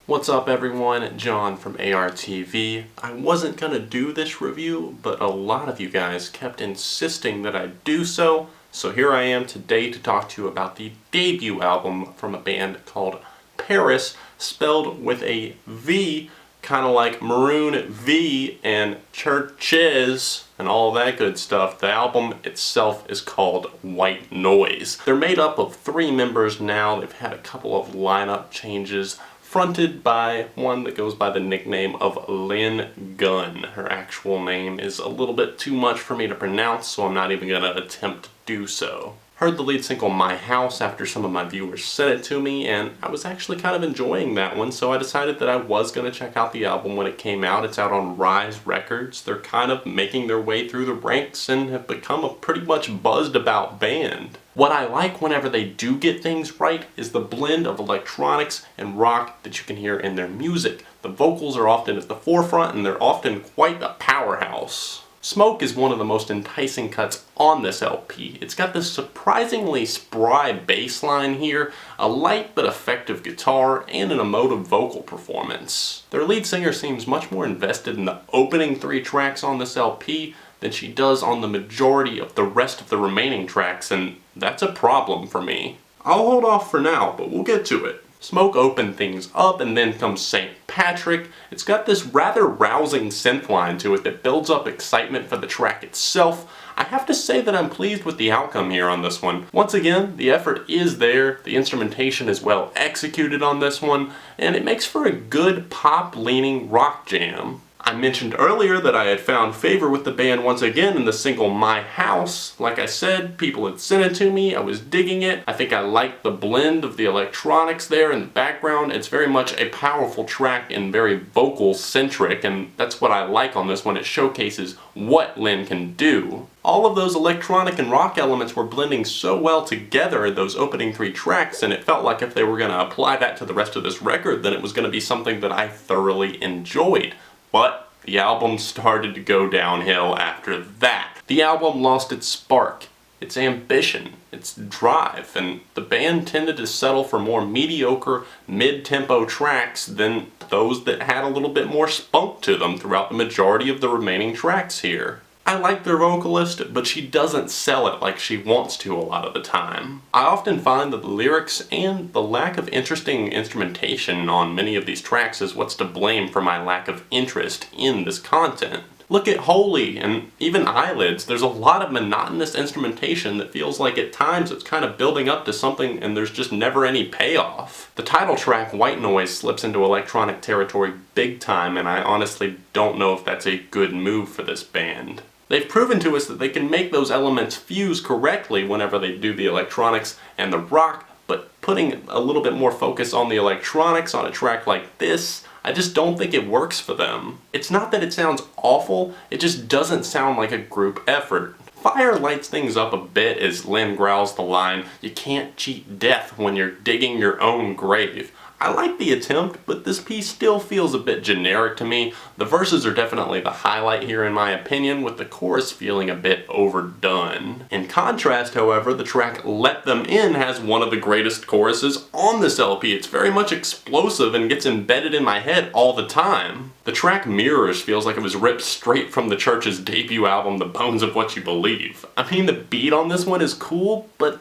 What's up everyone, John from ARTV. I wasn't gonna do this review, but a lot of you guys kept insisting that I do so here I am today to talk to you about the debut album from a band called PVRIS, spelled with a V, kind of like Maroon V and Churches and all that good stuff. The album itself is called White Noise. They're made up of 3 members now. They've had a couple of lineup changes, fronted by one that goes by the nickname of Lynn Gunn. Her actual name is a little bit too much for me to pronounce, so I'm not even going to attempt to do so. Heard the lead single My House after some of my viewers sent it to me, and I was actually kind of enjoying that one, so I decided that I was going to check out the album when it came out. It's out on Rise Records. They're kind of making their way through the ranks and have become a pretty much buzzed about band. What I like whenever they do get things right is the blend of electronics and rock that you can hear in their music. The vocals are often at the forefront and they're often quite a powerhouse. Smoke is one of the most enticing cuts on this LP. It's got this surprisingly spry bass line here, a light but effective guitar, and an emotive vocal performance. Their lead singer seems much more invested in the opening 3 tracks on this LP than she does on the majority of the rest of the remaining tracks, and that's a problem for me. I'll hold off for now, but we'll get to it. Smoke opened things up, and then comes St. Patrick. It's got this rather rousing synth line to it that builds up excitement for the track itself. I have to say that I'm pleased with the outcome here on this one. Once again, the effort is there, the instrumentation is well executed on this one, and it makes for a good pop-leaning rock jam. I mentioned earlier that I had found favor with the band once again in the single My House. Like I said, people had sent it to me, I was digging it. I think I liked the blend of the electronics there in the background. It's very much a powerful track and very vocal-centric, and that's what I like on this one. It showcases what Lynn can do. All of those electronic and rock elements were blending so well together in those opening 3 tracks, and it felt like if they were going to apply that to the rest of this record, then it was going to be something that I thoroughly enjoyed. But the album started to go downhill after that. The album lost its spark, its ambition, its drive, and the band tended to settle for more mediocre, mid-tempo tracks than those that had a little bit more spunk to them throughout the majority of the remaining tracks here. I like their vocalist, but she doesn't sell it like she wants to a lot of the time. I often find that the lyrics and the lack of interesting instrumentation on many of these tracks is what's to blame for my lack of interest in this content. Look at Holy and even Eyelids. There's a lot of monotonous instrumentation that feels like at times it's kind of building up to something and there's just never any payoff. The title track, White Noise, slips into electronic territory big time, and I honestly don't know if that's a good move for this band. They've proven to us that they can make those elements fuse correctly whenever they do the electronics and the rock, but putting a little bit more focus on the electronics on a track like this, I just don't think it works for them. It's not that it sounds awful, it just doesn't sound like a group effort. Fire lights things up a bit as Lynn growls the line, "You can't cheat death when you're digging your own grave." I like the attempt, but this piece still feels a bit generic to me. The verses are definitely the highlight here in my opinion, with the chorus feeling a bit overdone. In contrast, however, the track Let Them In has one of the greatest choruses on this LP. It's very much explosive and gets embedded in my head all the time. The track Mirrors feels like it was ripped straight from the Church's debut album, The Bones of What You Believe. I mean, the beat on this one is cool, but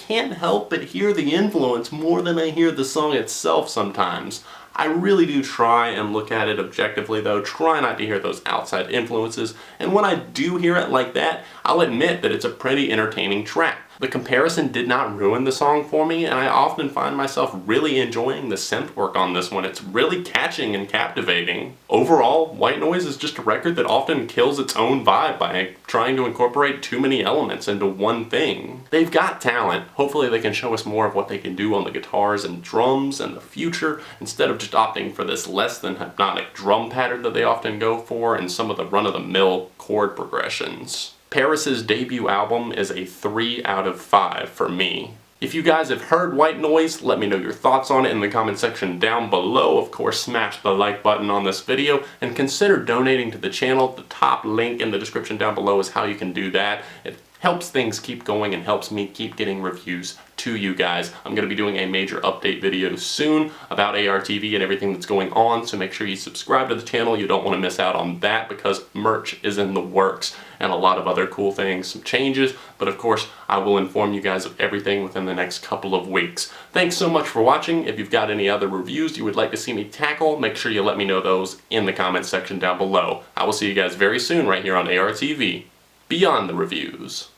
can't help but hear the influence more than I hear the song itself sometimes. I really do try and look at it objectively though, try not to hear those outside influences, and when I do hear it like that, I'll admit that it's a pretty entertaining track. The comparison did not ruin the song for me, and I often find myself really enjoying the synth work on this one. It's really catching and captivating. Overall, White Noise is just a record that often kills its own vibe by trying to incorporate too many elements into one thing. They've got talent. Hopefully they can show us more of what they can do on the guitars and drums in the future, instead of just opting for this less than hypnotic drum pattern that they often go for and some of the run-of-the-mill chord progressions. PVRIS' debut album is a 3 out of 5 for me. If you guys have heard White Noise, let me know your thoughts on it in the comment section down below. Of course, smash the like button on this video and consider donating to the channel. The top link in the description down below is how you can do that. It helps things keep going and helps me keep getting reviews to you guys. I'm going to be doing a major update video soon about ARTV and everything that's going on, so make sure you subscribe to the channel. You don't want to miss out on that because merch is in the works and a lot of other cool things, some changes, but of course I will inform you guys of everything within the next couple of weeks. Thanks so much for watching. If you've got any other reviews you would like to see me tackle, make sure you let me know those in the comments section down below. I will see you guys very soon right here on ARTV, Beyond the Reviews.